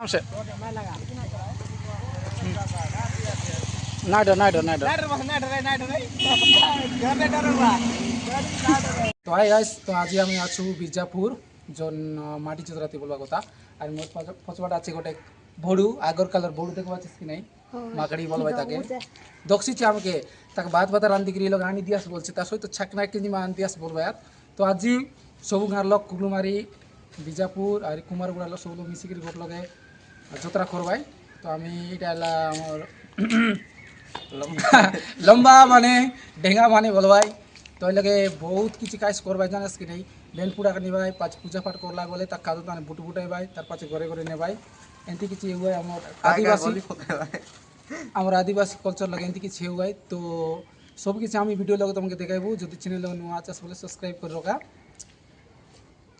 से neither neither neither तो hi guys तो आज आम आछु बीजापुर जो माटी चतराती बोलवा कथा और मोर पछवाट आछे गोटे भोडू आगर कलर भोडू देखबा कि नहीं माकड़ी बोलबाय ताके दक्षी चामके ताके बात बात रांदी करी लोग आनी दियास बोलছে তার সহিত ছাকনা কেজি মান দিয়াস बोलबाय तो आज सब गार लोग कुगलुमारी बीजापुर और कुमारगुड़ा लोग सब लोग मिसिक गोट लगे जतरा करबाय तो आमी এটা হলা আমার लम्बा माने ढेंगा माने बोलबाय तो लगे बहुत किसी काज करबाय जानस कि नहीं बेन पुड़ा के निबाय पाँच पूजा पाठ करला बोले ता कादो ताने बुट बुटाइबाय तार पाछे घरे घरे नेबाय एंती किसी हुआ हमर आदिवासी कल्चर लगे एंती किसी हुआ तो सब किसी आमी वीडियो लगे तुमके देखाइबो যদি চ্যানেল नुआ आछास बोले सब्सक्राइब कर रखा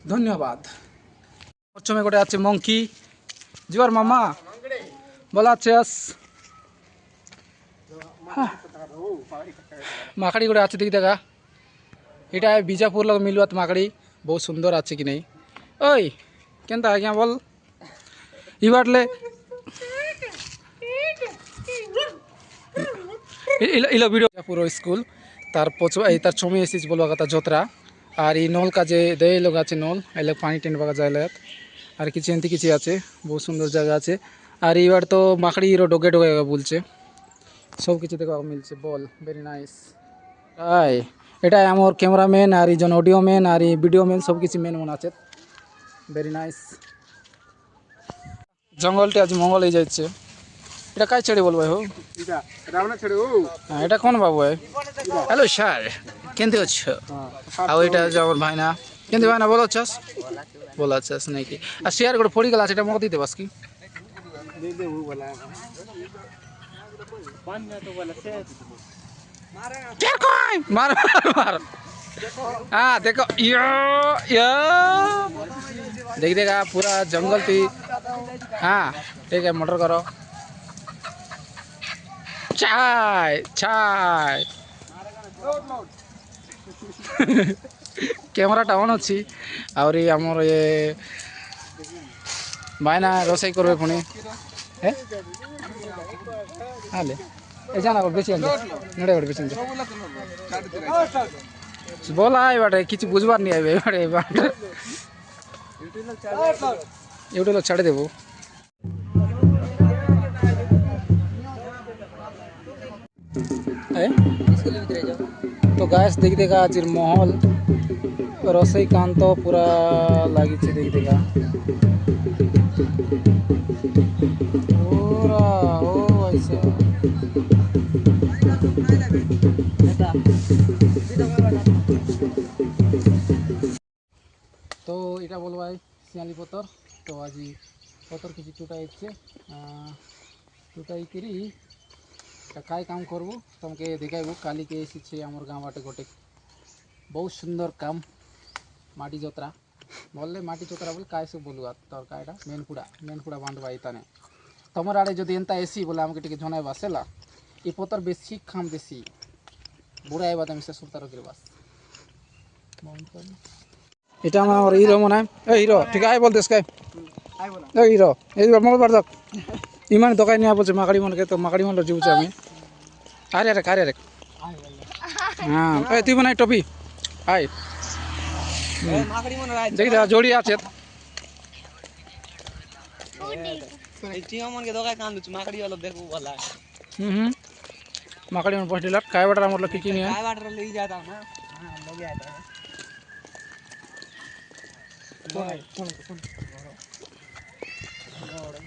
धन्यवाद। प्रथमे गोटे आछे मंकी जुआर मामा बोला आछास माकड़ी गोटे आछे देखि देखा এটা बीजापुर लग मिलुआत माकड़ी बहुत सुंदर आछे कि नहीं ओई केनता आज्ञा बोल इबारले इलो वीडियो बीजापुर स्कूल तार पछुआ तार छमे एसिस बोलवा कथा जतरा और ये नल काजे दे लोग आछे नल ए लोग पानी टेन बागा जायला और किसी एंती किसी आछे बहुत सुंदर जगह आछे और एबार तो माकड़ी हिरो डोगे डोगे बोलছে सब किछु देखा मिलছে बल वेरी नाइस आई এটা আমার ক্যামেরাম্যান আর এইজন অডিও ম্যান আর এই ভিডিও ম্যান সব কিছু মেন মন আছে ভেরি নাইস জঙ্গলটি আজ মঙ্গল হয়ে যাচ্ছে এটা কাই ছেড়ে বলবো হো এটা রাবণা ছেড়ে ও হ্যাঁ এটা কোন বাবু হ্যালো স্যার কেমন আছো আর এটা যে আমার ভাইনা কেমন ভাইনা বলো চাস বলা চাস নাকি আর শেয়ার করে পড়ি গেল আছে এটা মক দিতে বাস কি দে দে ও বলা पानी तो बोला से क्या कोई मार मार मार हाँ देखो यो यो देख देगा पूरा जंगल थी हाँ ठीक है मोटर करो चाय चाय कैमरा टाउन अच्छी और आमर ये भाईना रोसई करबे पुणी है हाँ ले जाना बेची नेड़े गोटे बेची बोला बाटे किसी बुझबार नहीं आए बाटे यूट्यूब लोग छाड़ देव तो गैस देख देगा आज महल रसई कांत पूरा लगी देख देगा पूरा ओ ऐसा तो এটা বলবো ভাই শিয়ালি পতর তো আজি পতর কিছু টুটাইছে টুটাই করি কাই কাম করব তোমাকে দেখাইব কালিকে এসেছে আমার গাঁ বাটে গোটে বহুত সুন্দর কাম মাটি যাত্রা বললে মাটি যাত্রা বলে কাই সব বলুয়া তোর কাইটা মেনপুড়া বাঁধবা ইতানে তোমার আড়ে যদি এনতা এসি বলে আমাকে টিকে জনাইবা সেলা এই পতর বেশি খাম বেশি বুড়া এবার আমি শেষ সপ্তাহ করে বাস এটা আমার হিরো মনে হয় এই হিরো ঠিক আছে বলতে স্কাই এই হিরো এইবার মঙ্গল বার যাক ইমান দোকান নিয়ে বলছে মাকাড়ি মনকে তো মাকাড়ি মন জিউছে আমি আরে আরে কারে রে হ্যাঁ এই তুই বানাই টপি আই মাকাড়ি মন দেখি দা জোড়ি আছে এই টিও মন के দোকান কাম লুচ মাকাড়ি वाला देखो वाला माकड़ी में पहुँच लट काय वाटर मतलब की नहीं है काय वाटर ले जाता हूं ना हां लोग आता है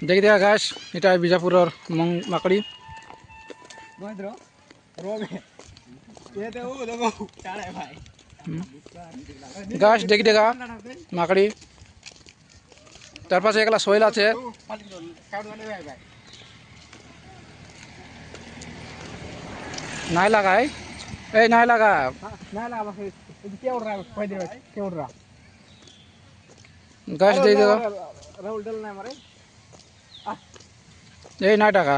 देख देखा गाइस এটা বিজাপুরের মাকড়ি বন্ধুরা রোবে ये तो वो देखो चाड़े भाई गाइस देख देखा মাকড়ি তার পাশে একলা সোয়েল আছে नहीं लगा है ए नहीं लगा क्या उड़ रहा है कोई दे क्या उड़ रहा गैस दे देगा राहुल डल ना मारे ए नहीं टका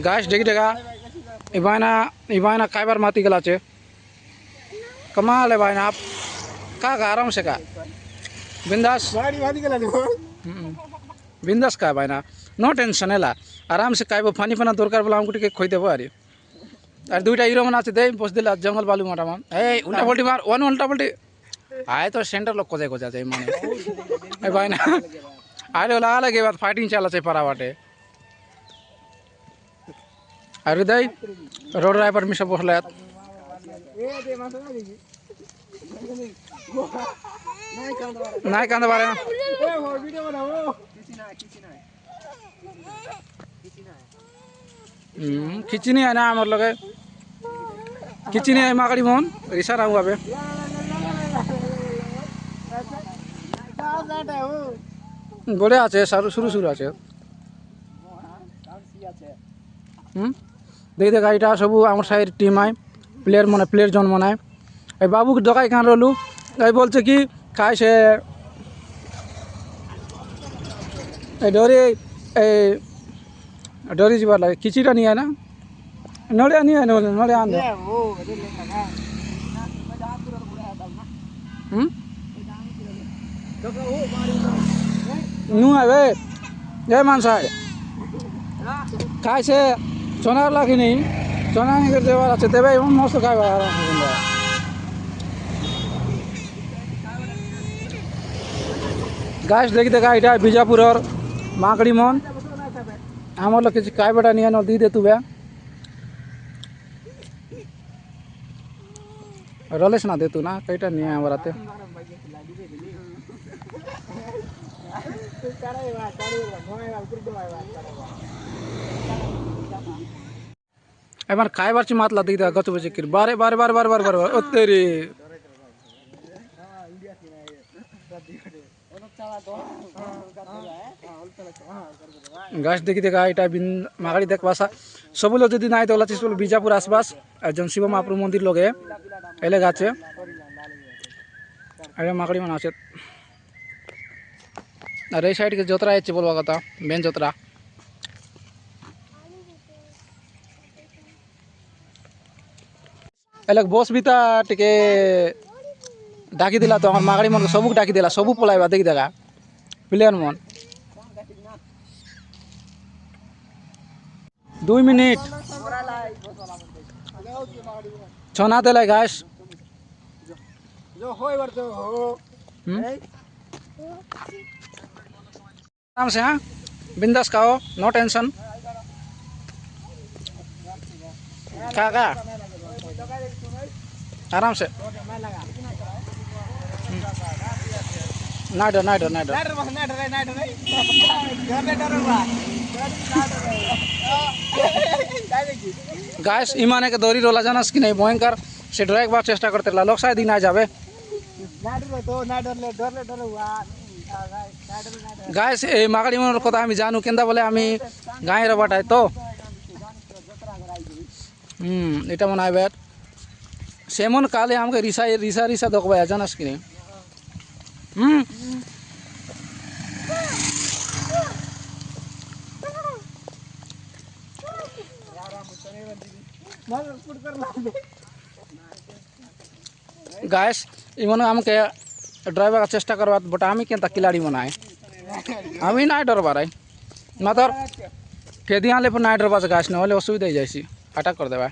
गैस देख देगा इबाना काइबार माती गला चे कमाल है भाई ना आप का आराम से का बिंदास बिंदास का भाई ना नो टेंशन है आराम से खाइब फानी फाना दरकार बोला हमको टे खोदेव और दुईटा हिरो मन आछे दे बस दिला जंगल बालू माटा मान ए उल्टा पल्टी मार वन उल्टा पल्टी आए तो सेंटर लोग खोजे खोजा जाए माने ए भाई ना आरे ओला लगे बात फाइटिंग चला छे पारा बाटे अरे दई रोड ड्राइवर मिसा बसला নাই কান্দা পারে না খিচি নি না আমার লগে খিচি নি মাকাড়ি মন রিসার আউ আবে বলে আছে শুরু শুরু আছে দেখি দেখ গাড়িটা সবু আমার সাইড টিম আয় প্লেয়ার মানে প্লেয়ার জন মনে এই বাবু দোকাই কান রলু এই বলছে কি খাই সে এই ডরি যাবার লাগে খিচিটা নিয়ে না নড়িয়া নিয়ে নড়িয়া আন নু আবে জয় মানসাই খাই সে চনার লাগি নেই চনা নিয়ে দেওয়ার আছে দেবে এমন মস্ত খাইবা গাছ দেখি দেখা এটা বিজাপুরের মাকড়ি মন আমার লোক কিছু খাই বেটা নিয়ে দিয়ে দে তুবে রলেস না দে তু না কইটা নিয়ে আমার হাতে এবার খাইবার চি মাতলা দিদা গছ বসে কি বারে বারে বারে বারে বারে বারে ও তেরি গাছ দেখি দেখা এটা মাগাড়ি দেখ বাসা সবুলো যদি নাই তো চিস বিজাপুর আশপাশ একজন শিব মহাপুর মন্দির লগে এলে গাছে মাগাড়ি মানে আছে আর এই সাইডকে যতরা আছে বলবা কথা মেন যতরা এলাক বস বিতা টিকে ডাকি দিলা তো আমার মাগাড়ি মন সবুক ডাকি দিলা সবু পলাইবা দেখি দেখা প্লেয়ার মন 2 মিনিট ছনা দেলাই গাছ आराम से हाँ बिंदास खाओ नो टेंशन का आराम से ना डर ना डर ना डर गाइस इमाने के दौरी रोला जाना कि नहीं भयंकर से डर एक बार चेष्टा करते लोग शायद ही ना जावे गाइस এই মাগাড়ি মনের কথা আমি জানু কেন্দা বলে আমি গাঁয়ের বাটাই তো এটা মনে হয় ব্যাট সেমন কালে আমাকে রিসা রিসা রিসা দেখবা জানাস কি গাইস ইমন আমাকে ড্রাইভার চেষ্টা করবা বট আমি কেনতা কিলাড়ি মনায় আমি নাই ডরবার মাত্র কেদি আনলে নাই ডরবা গাছ না হলে অসুবিধা হয়ে যাইছি আটাক করে দেবা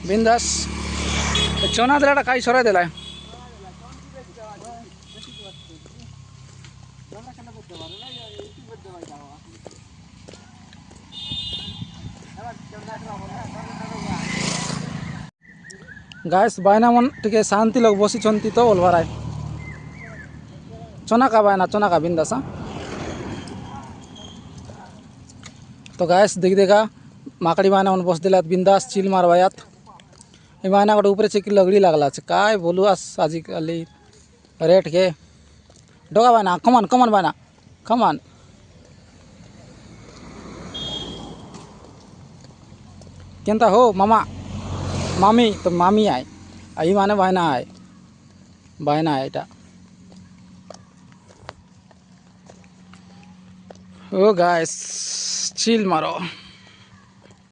বিন্দাস চনা দিলাটা খাই সরাই দিলাই गाइस बायना मन टिके शांति लोग बसी तो ओलवाराय चना का बायना चना का बिंदासा तो गाइस देखा माकड़ी बायना मन बस दिला बिंदास चिल मारवायात ये बायना गोटे ऊपर से लगड़ी लागला काय बोलू आजिकाली रेट के डोगा बायना कमान कमान बायना कमान केनता हो मामा मामी तो मामी आए आई माने बायना आए इटा ओ गाइस चिल मारो।